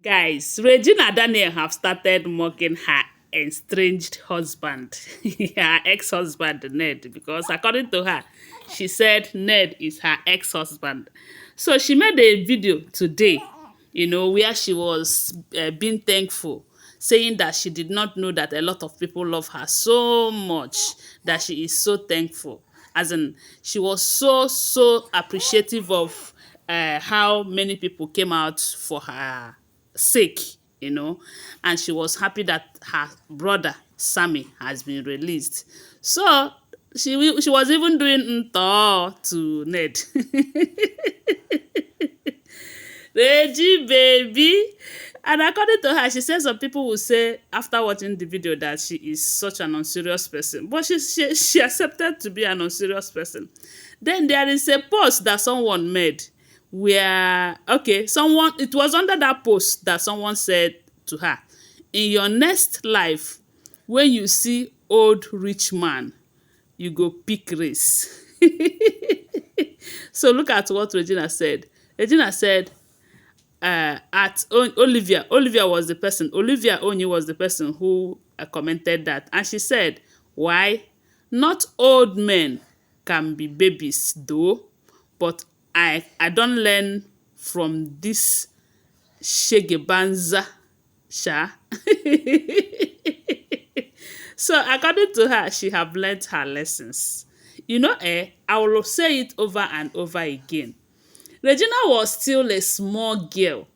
Guys, Regina Daniel have started mocking her estranged husband, her ex-husband Ned, because according to her, she said Ned is her ex-husband. So she made a video today, where she was being thankful, saying that she did not know that a lot of people love her so much, that she is so thankful. As in, she was so appreciative of how many people came out for her sake, and she was happy that her brother Sammy has been released. So she was even doing to Ned. Reggie baby. And according to her, she said some people will say after watching the video that she is such an unserious person. But she accepted to be an unserious person. Then there is a post that someone made where, okay, it was under that post that someone said to her, in your next life, when you see old rich man, you go pick race. So look at what Regina said. Regina said, Olivia was the person, Olivia Onyi was the person who commented that. And she said, why? Not old men can be babies though, but I don't learn from this shegebanza sha. So according to her, she have learnt her lessons. I will say it over and over again. Regina was still a small girl,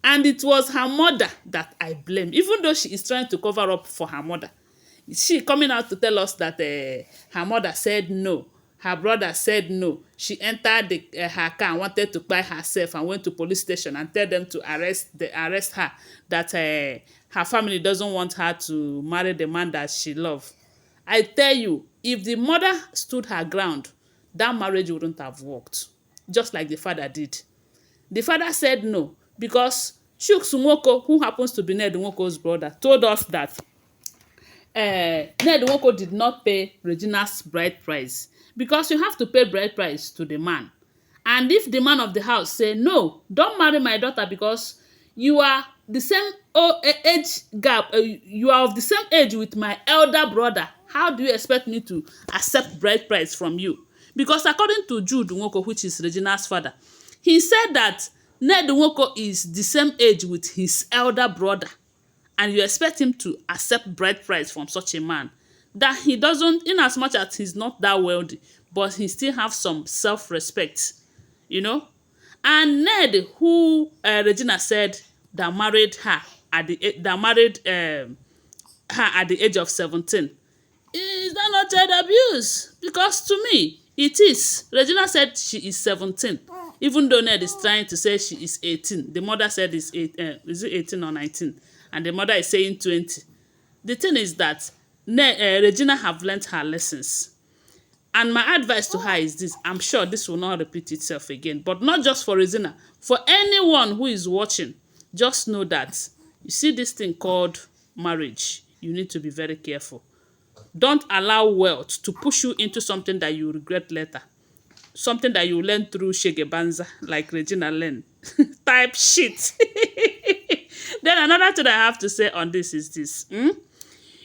and it was her mother that I blame, even though she is trying to cover up for her mother. She coming out to tell us that her mother said no, her brother said no. She entered her car and wanted to buy herself and went to police station and tell them to arrest her, that her family doesn't want her to marry the man that she loves. I tell you, if the mother stood her ground, that marriage wouldn't have worked, just like the father did. The father said no because Chuks Nwoko, who happens to be Ned Nwoko's brother, told us that Ned Nwoko did not pay Regina's bride price, because you have to pay bride price to the man. And if the man of the house say, no, don't marry my daughter because you are the same age gap, you are of the same age with my elder brother, how do you expect me to accept bride price from you? Because according to Jude Nwoko, which is Regina's father, he said that Ned Nwoko is the same age with his elder brother, and you expect him to accept bride price from such a man, that he doesn't, in as much as he's not that wealthy, but he still have some self-respect, you know. And Ned, who Regina said that married her at the age of 17, is that not child abuse? Because to me, it is. Regina said she is 17, even though Ned is trying to say she is 18. The mother said is it 18 or 19? And the mother is saying 20. The thing is that Regina have learnt her lessons. And my advice to her is this: I'm sure this will not repeat itself again. But not just for Regina. For anyone who is watching, just know that you see this thing called marriage. You need to be very careful. Don't allow wealth to push you into something that you regret later. Something that you learn through Shegebanza, like Regina learned. Type shit. Then another thing I have to say on this is this.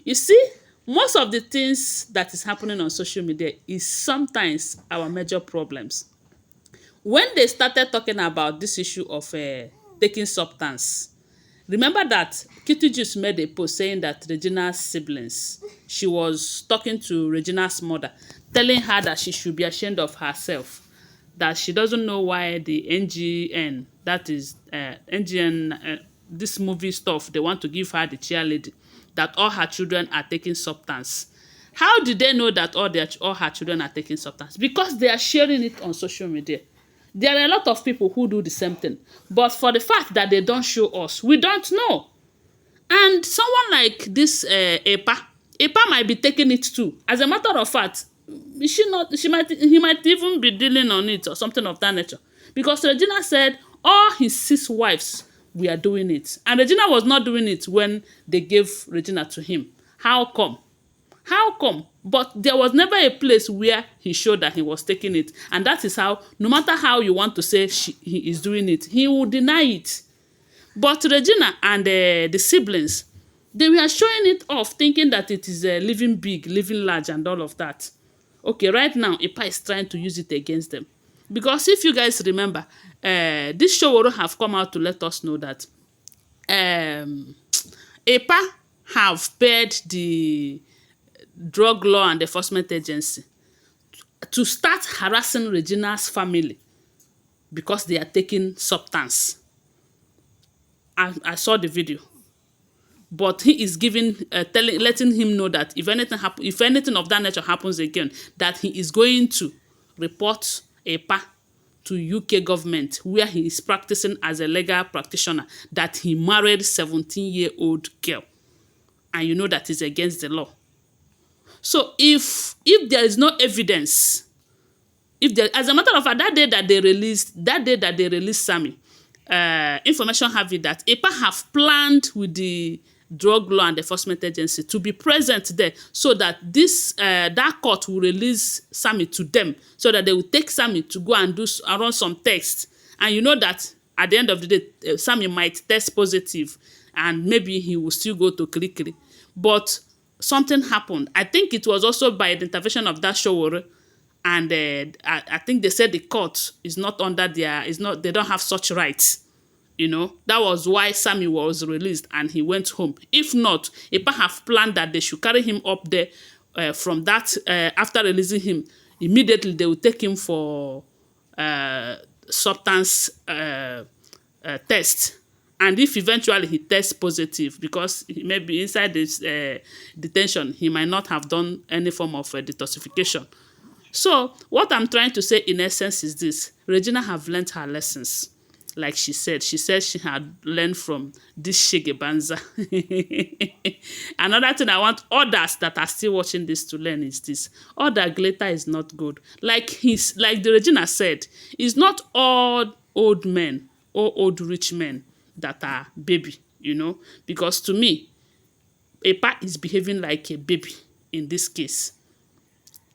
You see, most of the things that is happening on social media is sometimes our major problems. When they started talking about this issue of taking substance, remember that Kitty just made a post saying that Regina's siblings, she was talking to Regina's mother, telling her that she should be ashamed of herself, that she doesn't know why the NGN, that is NGN, this movie stuff, they want to give her the cheerleader, that all her children are taking substance. How did they know that all her children are taking substance? Because they are sharing it on social media. There are a lot of people who do the same thing. But for the fact that they don't show us, we don't know. And someone like this Epa might be taking it too. As a matter of fact, he might even be dealing on it or something of that nature. Because Regina said all his 6 wives were doing it. And Regina was not doing it when they gave Regina to him. How come? How come? But there was never a place where he showed that he was taking it. And that is how, no matter how you want to say he is doing it, he will deny it. But Regina and the siblings, they were showing it off, thinking that it is living big, living large, and all of that. Okay, right now, Ipa is trying to use it against them. Because if you guys remember, this show will have come out to let us know that Ipa have paid the Drug Law and Enforcement Agency to start harassing Regina's family because they are taking substance. I saw the video, but he is giving, letting him know that if anything of that nature happens again, that he is going to report Epa to UK government, where he is practicing as a legal practitioner, that he married 17-year-old girl, and you know that is against the law. So if there is no evidence, as a matter of fact, that day that they released Sammy, information have it that EPA have planned with the Drug Law and Enforcement Agency to be present there, so that that court will release Sammy to them, so that they will take Sammy to go and run some tests. And you know that at the end of the day, Sammy might test positive, and maybe he will still go to Kirikiri. But something happened. I think it was also by the intervention of that Showore. And I think they said the court is not under they don't have such rights. You know, that was why Sammy was released and he went home. If not, Ipa have planned that they should carry him up there from that, after releasing him, immediately they will take him for substance test. And if eventually he tests positive, because maybe inside this detention, he might not have done any form of detoxification. So what I'm trying to say in essence is this: Regina have learned her lessons. Like she said she had learned from this Shegebanza. Another thing I want others that are still watching this to learn is this: all that glitter is not good. Like the Regina said, it's not all old men or old rich men that are baby, you know, because to me, Epa is behaving like a baby in this case.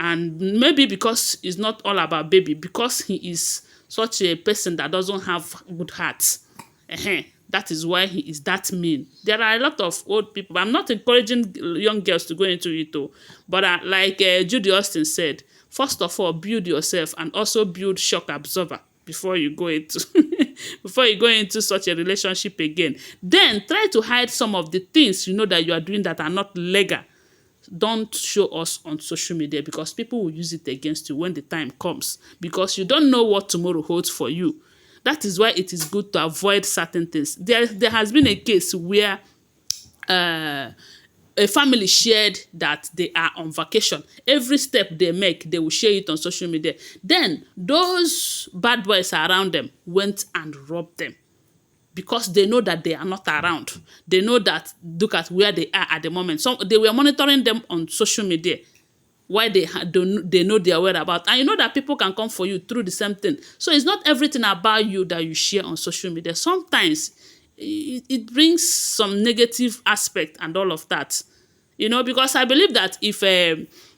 And maybe because it's not all about baby, because he is such a person that doesn't have good heart. That is why he is that mean. There are a lot of old people. I'm not encouraging young girls to go into it though. But like Judy Austin said, first of all, build yourself and also build shock absorber before you go into such a relationship again. Then try to hide some of the things you know that you are doing that are not legal. Don't show us on social media, because people will use it against you when the time comes, because you don't know what tomorrow holds for you. That is why it is good to avoid certain things. There has been a case where a family shared that they are on vacation. Every step they make, they will share it on social media. Then those bad boys around them went and robbed them, because they know that they are not around. They know that, look at where they are at the moment. So they were monitoring them on social media, why they know their whereabouts. And you know that people can come for you through the same thing. So it's not everything about you that you share on social media. Sometimes it brings some negative aspect and all of that. You know, because I believe that if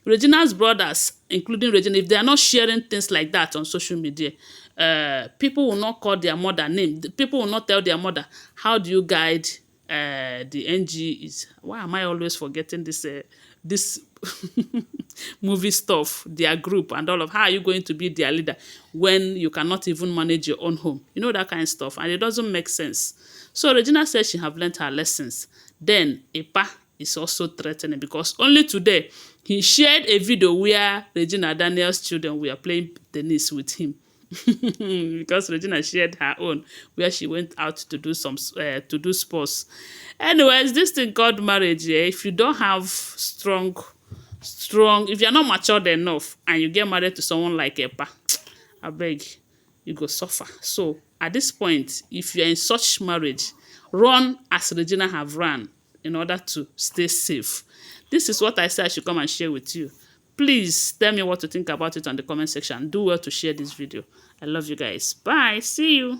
Regina's brothers, including Regina, if they are not sharing things like that on social media, people will not call their mother name. People will not tell their mother, how do you guide the NG is. Why am I always forgetting this movie stuff, their group and all of, how are you going to be their leader when you cannot even manage your own home? You know, that kind of stuff. And it doesn't make sense. So Regina says she have learned her lessons. Then Epa is also threatening, because only today he shared a video where Regina Daniel's children were playing tennis with him. Because Regina shared her own where she went out to do sports. Anyways, this thing called marriage, if you don't have strong, if you're not matured enough and you get married to someone like Epa, I beg, you go suffer. So at this point, if you're in such marriage, run as Regina have run in order to stay safe. This is what I said I should come and share with you. Please tell me what you think about it on the comment section. Do well to share this video. I love you guys. Bye. See you.